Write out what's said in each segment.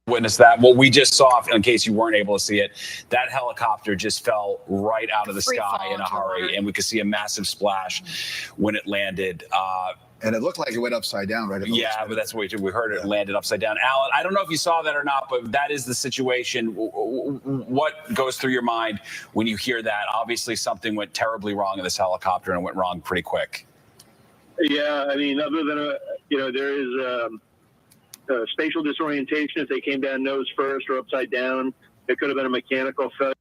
witness that. What we just saw, in case you weren't able to see it, that helicopter just fell right out of the sky in a hurry, and we could see a massive splash when it landed. And it looked like it went upside down, right? Yeah, but that's what we heard. It landed upside down. Alan, I don't know if you saw that or not, but that is the situation. What goes through your mind when you hear that? Obviously, something went terribly wrong in this helicopter, and went wrong pretty quick. Yeah, I mean, other than there is spatial disorientation. If they came down nose first or upside down, it could have been a mechanical failure.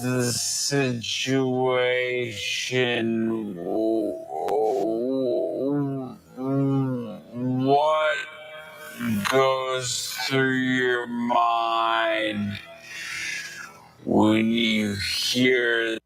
The situation, what goes through your mind when you hear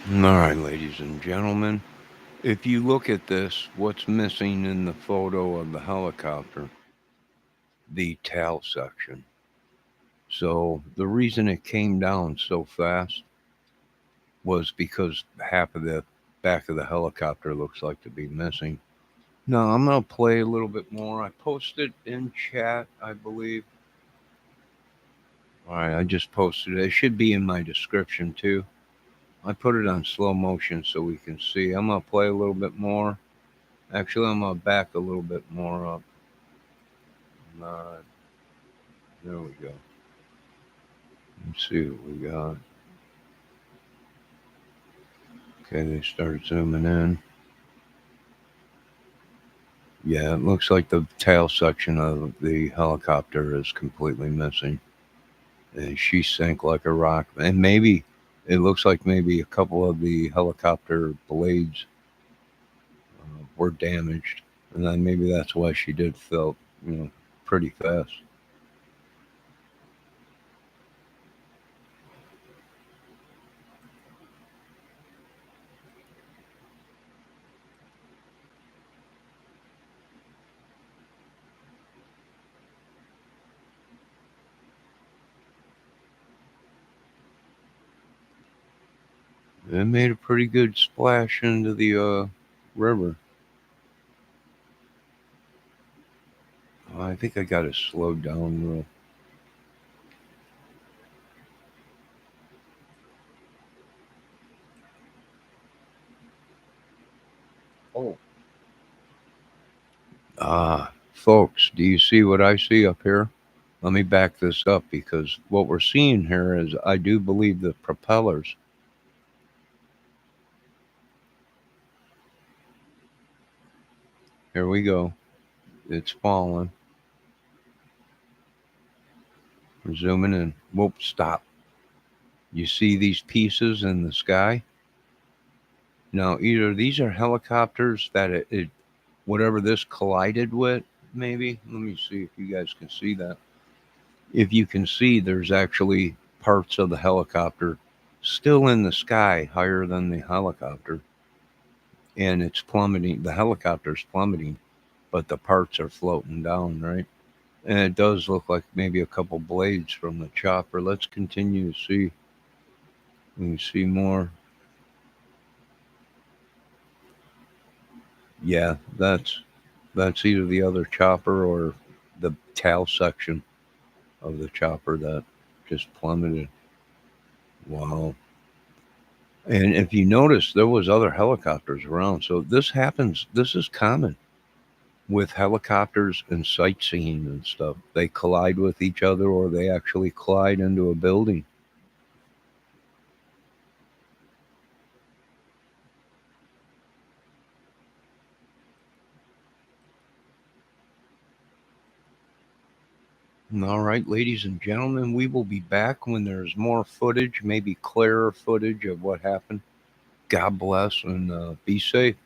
All right, ladies and gentlemen, if you look at this, what's missing in the photo of the helicopter? The tail section. So the reason it came down so fast was because half of the back of the helicopter looks like to be missing. Now, I'm going to play a little bit more. I posted in chat, I believe. All right, I just posted it. It should be in my description, too. I put it on slow motion so we can see. I'm going to play a little bit more. Actually, I'm going to back a little bit more up. All right. There we go. Let's see what we got. Okay, they start zooming in. Yeah, it looks like the tail section of the helicopter is completely missing. And she sank like a rock. And maybe, it looks like maybe a couple of the helicopter blades were damaged. And then maybe that's why she did fell, pretty fast. It made a pretty good splash into the river. I think I got to slow down real. Folks, do you see what I see up here? Let me back this up because what we're seeing here is I do believe the propellers. Here we go. It's falling. We're zooming in. Whoop, stop. You see these pieces in the sky? Now, either these are helicopters that it whatever this collided with, maybe. Let me see if you guys can see that. If you can see, there's actually parts of the helicopter still in the sky higher than the helicopter. And it's plummeting. The helicopter's plummeting, but the parts are floating down, right? And it does look like maybe a couple blades from the chopper. Let's continue to see. We can see more. Yeah, that's either the other chopper or the tail section of the chopper that just plummeted. Wow. And if you notice, there was other helicopters around. So this happens. This is common. with helicopters and sightseeing and stuff. They collide with each other, or they actually collide into a building. All right, ladies and gentlemen, we will be back when there's more footage, maybe clearer footage of what happened. God bless and be safe.